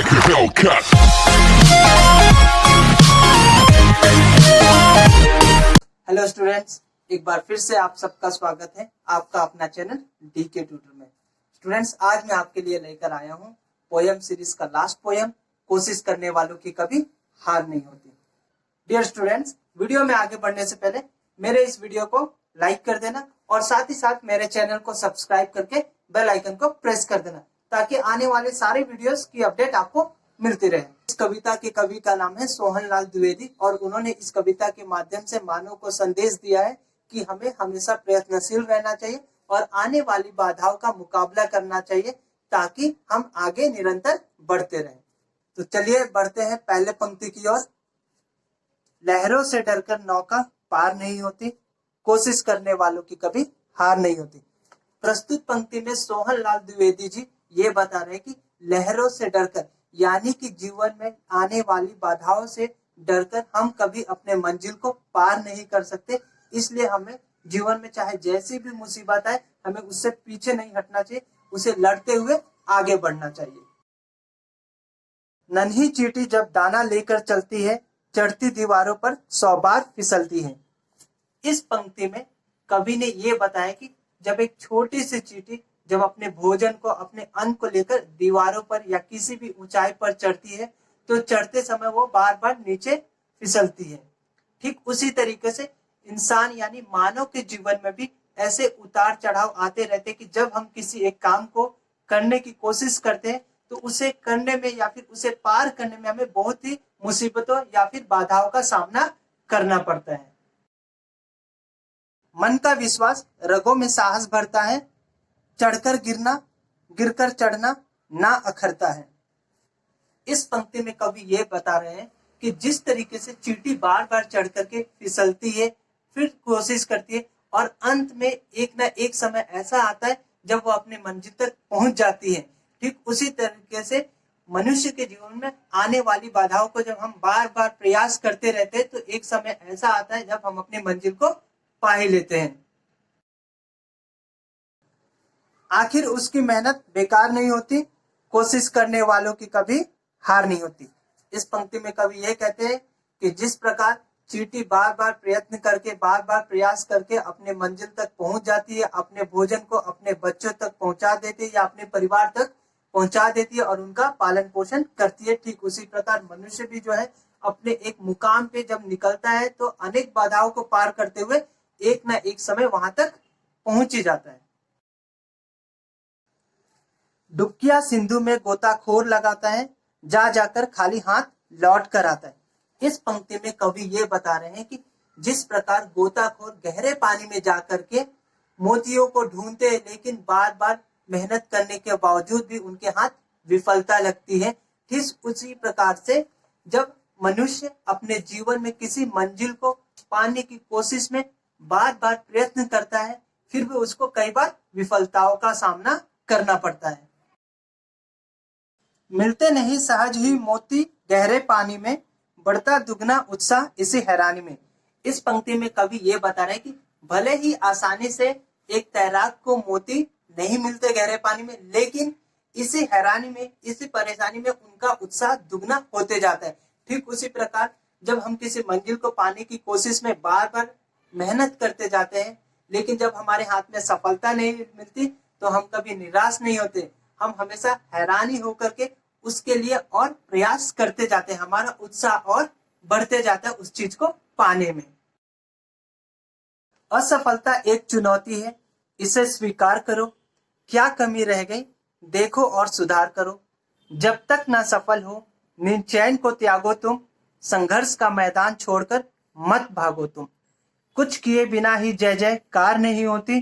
like a Hellcat. Hello students, एक बार फिर से आप सबका स्वागत है आपका अपना चैनल डीके ट्यूटर में। स्टूडेंट्स, आज मैं आपके लिए लेकर आया हूँ पोयम सीरीज का लास्ट पोयम, कोशिश करने वालों की कभी हार नहीं होती। डियर स्टूडेंट्स, वीडियो में आगे बढ़ने से पहले मेरे इस वीडियो को लाइक कर देना और साथ ही साथ मेरे चैनल को सब्सक्राइब करके बेल आइकन को प्रेस कर देना ताकि आने वाले सारे वीडियोस की अपडेट आपको मिलती रहे। इस कविता के कवि का नाम है सोहनलाल द्विवेदी और उन्होंने इस कविता के माध्यम से मानव को संदेश दिया है कि हमें हमेशा प्रयत्नशील रहना चाहिए और आने वाली बाधाओं का मुकाबला करना चाहिए ताकि हम आगे निरंतर बढ़ते रहें। तो चलिए बढ़ते हैं पहले पंक्ति की ओर। लहरों से डरकर नौका पार नहीं होती, कोशिश करने वालों की कभी हार नहीं होती। प्रस्तुत पंक्ति में सोहनलाल द्विवेदी जी ये बता रहे हैं कि लहरों से डरकर यानी कि जीवन में आने वाली बाधाओं से डरकर हम कभी अपने मंजिल को पार नहीं कर सकते। इसलिए हमें जीवन में चाहे जैसी भी मुसीबत आए हमें उससे पीछे नहीं हटना चाहिए, उसे लड़ते हुए आगे बढ़ना चाहिए। नन्ही चींटी जब दाना लेकर चलती है, चढ़ती दीवारों पर 100 बार फिसलती है। इस पंक्ति में कवि ने ये बताया कि जब एक छोटी सी चींटी जब अपने भोजन को, अपने अन्न को लेकर दीवारों पर या किसी भी ऊंचाई पर चढ़ती है तो चढ़ते समय वो बार बार नीचे फिसलती है। ठीक उसी तरीके से इंसान यानी मानव के जीवन में भी ऐसे उतार चढ़ाव आते रहते कि जब हम किसी एक काम को करने की कोशिश करते हैं तो उसे करने में या फिर उसे पार करने में हमें बहुत ही मुसीबतों या फिर बाधाओं का सामना करना पड़ता है। मन का विश्वास रगों में साहस भरता है, चढ़कर गिरना, गिरकर चढ़ना ना अखरता है। इस पंक्ति में कवि ये बता रहे हैं कि जिस तरीके से चींटी बार बार चढ़ करके फिसलती है, फिर कोशिश करती है और अंत में एक ना एक समय ऐसा आता है जब वो अपने मंजिल तक पहुंच जाती है। ठीक उसी तरीके से मनुष्य के जीवन में आने वाली बाधाओं को जब हम बार बार प्रयास करते रहते हैं तो एक समय ऐसा आता है जब हम अपनी मंजिल को पा ही लेते हैं। आखिर उसकी मेहनत बेकार नहीं होती, कोशिश करने वालों की कभी हार नहीं होती। इस पंक्ति में कवि ये कहते हैं कि जिस प्रकार चींटी बार बार प्रयत्न करके, बार बार प्रयास करके अपने मंजिल तक पहुंच जाती है, अपने भोजन को अपने बच्चों तक पहुंचा देती है या अपने परिवार तक पहुंचा देती है और उनका पालन पोषण करती है, ठीक उसी प्रकार मनुष्य भी जो है अपने एक मुकाम पे जब निकलता है तो अनेक बाधाओं को पार करते हुए एक ना एक समय वहां तक पहुंच ही जाता है। डुबकिया सिंधु में गोताखोर लगाता है, जा जाकर खाली हाथ लौट कर आता है। इस पंक्ति में कवि ये बता रहे हैं कि जिस प्रकार गोताखोर गहरे पानी में जाकर के मोतियों को ढूंढते हैं लेकिन बार बार मेहनत करने के बावजूद भी उनके हाथ विफलता लगती है, ठीक उसी प्रकार से जब मनुष्य अपने जीवन में किसी मंजिल को पाने की कोशिश में बार बार प्रयत्न करता है फिर भी उसको कई बार विफलताओं का सामना करना पड़ता है। मिलते नहीं सहज ही मोती गहरे पानी में, बढ़ता दुगना उत्साह इसी हैरानी में। इस पंक्ति में कवि ये बता रहे हैं कि भले ही आसानी से एक तैराक को मोती नहीं मिलते गहरे पानी में, लेकिन इसी हैरानी में, इसी परेशानी में उनका उत्साह दुगना होते जाता है। ठीक उसी प्रकार जब हम किसी मंजिल को पाने की कोशिश में बार बार मेहनत करते जाते हैं लेकिन जब हमारे हाथ में सफलता नहीं मिलती तो हम कभी निराश नहीं होते, हम हमेशा हैरानी होकर के उसके लिए और प्रयास करते जाते हैं, हमारा उत्साह और बढ़ते जाता है उस चीज को पाने में। असफलता एक चुनौती है, इसे स्वीकार करो, क्या कमी रह गई देखो और सुधार करो। जब तक ना सफल हो निचैन को त्यागो तुम, संघर्ष का मैदान छोड़कर मत भागो तुम। कुछ किए बिना ही जय जयकार नहीं होती,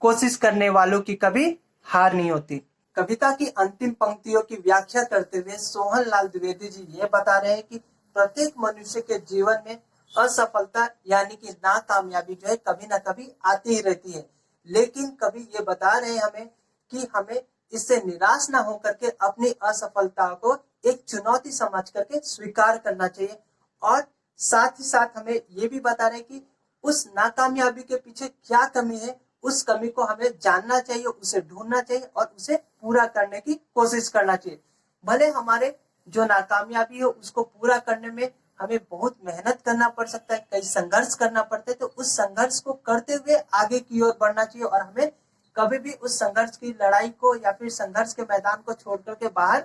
कोशिश करने वालों की कभी हार नहीं होती। कविता की अंतिम पंक्तियों की व्याख्या करते हुए सोहनलाल द्विवेदी जी ये बता रहे हैं कि प्रत्येक मनुष्य के जीवन में असफलता यानी कि नाकामयाबी जो है कभी ना कभी आती ही रहती है, लेकिन कभी ये बता रहे हैं हमें कि हमें इससे निराश ना होकर के अपनी असफलता को एक चुनौती समझ करके स्वीकार करना चाहिए और साथ ही साथ हमें ये भी बता रहे हैं कि उस नाकामयाबी के पीछे क्या कमी है, उस कमी को हमें जानना चाहिए, उसे ढूंढना चाहिए और उसे पूरा करने की कोशिश करना चाहिए। भले हमारे जो नाकामयाबी है उसको पूरा करने में हमें बहुत मेहनत करना पड़ सकता है, कई संघर्ष करना पड़ता है। तो उस संघर्ष को करते हुए आगे की ओर बढ़ना चाहिए और हमें कभी भी उस संघर्ष की लड़ाई को या फिर संघर्ष के मैदान को छोड़ करके बाहर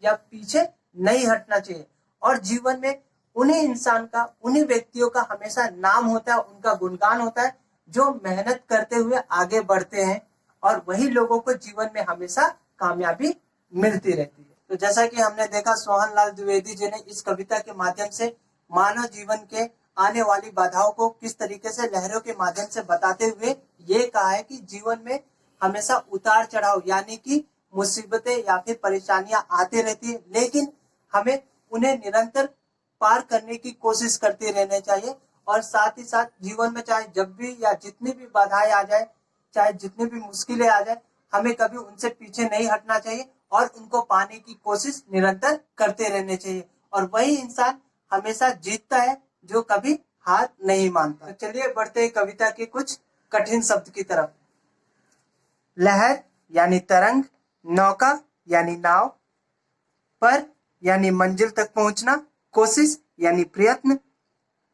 या पीछे नहीं हटना चाहिए। और जीवन में उन्हीं इंसान का, उन्हीं व्यक्तियों का हमेशा नाम होता है, उनका गुणगान होता है जो मेहनत करते हुए आगे बढ़ते हैं, और वही लोगों को जीवन में हमेशा कामयाबी मिलती रहती है। तो जैसा कि हमने देखा, सोहन लाल द्विवेदी जी ने इस कविता के माध्यम से मानव जीवन के आने वाली बाधाओं को किस तरीके से लहरों के माध्यम से बताते हुए ये कहा है कि जीवन में हमेशा उतार चढ़ाव यानी कि मुसीबतें या फिर परेशानियां आती रहती है, लेकिन हमें उन्हें निरंतर पार करने की कोशिश करते रहना चाहिए। और साथ ही साथ जीवन में चाहे जब भी या जितनी भी बाधाएं आ जाए, चाहे जितनी भी मुश्किलें आ जाए, हमें कभी उनसे पीछे नहीं हटना चाहिए और उनको पाने की कोशिश निरंतर करते रहने चाहिए। और वही इंसान हमेशा जीतता है जो कभी हार नहीं मानता। तो चलिए बढ़ते हैं कविता के कुछ कठिन शब्द की तरफ। लहर यानी तरंग, नौका यानी नाव, पर यानी मंजिल तक पहुंचना, कोशिश यानी प्रयत्न,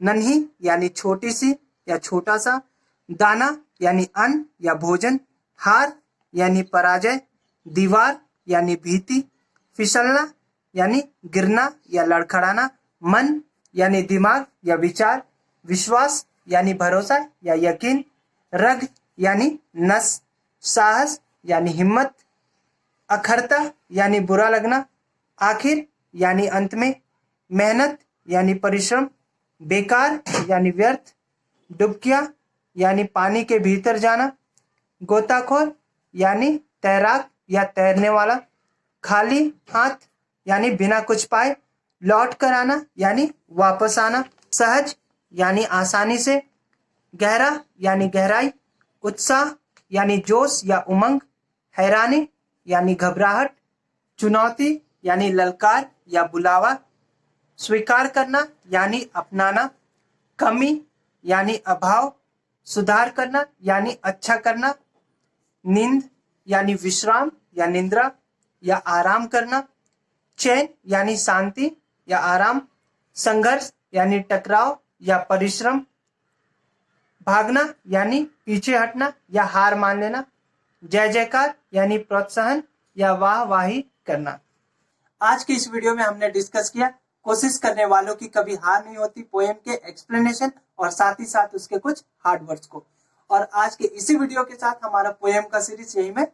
नन्ही यानी छोटी सी या छोटा सा, दाना यानी अन्न या भोजन, हार यानी पराजय, दीवार यानी भीति, फिसलना यानी गिरना या लड़खड़ाना, मन यानी दिमाग या विचार, विश्वास यानी भरोसा या यकीन, रग यानी नस, साहस यानी हिम्मत, अखरता यानी बुरा लगना, आखिर यानी अंत में, मेहनत यानी परिश्रम, बेकार यानी व्यर्थ, डुबकियां यानी पानी के भीतर जाना, गोताखोर यानी तैराक या तैरने वाला, खाली हाथ यानी बिना कुछ पाए, लौट कर आना यानी वापस आना, सहज यानी आसानी से, गहरा यानी गहराई, उत्साह यानी जोश या उमंग, हैरानी यानी घबराहट, चुनौती यानी ललकार या बुलावा, स्वीकार करना यानी अपनाना, कमी यानी अभाव, सुधार करना यानी अच्छा करना, नींद यानी विश्राम या निंद्रा या आराम करना, चैन यानी शांति या आराम, संघर्ष यानी टकराव या परिश्रम, भागना यानी पीछे हटना या हार मान लेना, जय जयकार यानी प्रोत्साहन या वाहवाही करना। आज की इस वीडियो में हमने डिस्कस किया कोशिश करने वालों की कभी हार नहीं होती पोएम के एक्सप्लेनेशन और साथ ही साथ उसके कुछ हार्ड वर्ड्स को। और आज के इसी वीडियो के साथ हमारा पोएम का सीरीज यही में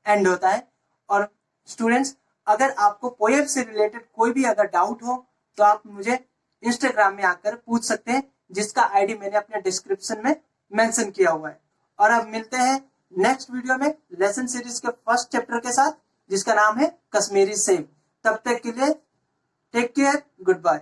एंड होता है। और स्टूडेंट्स, अगर आपको पोएम से रिलेटेड कोई भी अगर डाउट हो तो आप मुझे इंस्टाग्राम में आकर पूछ सकते हैं, जिसका आईडी मैंने अपने डिस्क्रिप्शन में मेंशन किया हुआ है। और अब मिलते हैं नेक्स्ट वीडियो में लेसन सीरीज के फर्स्ट चैप्टर के साथ, जिसका नाम है कश्मीरी सेब। तब तक के लिए टेक केयर, गुड बाय।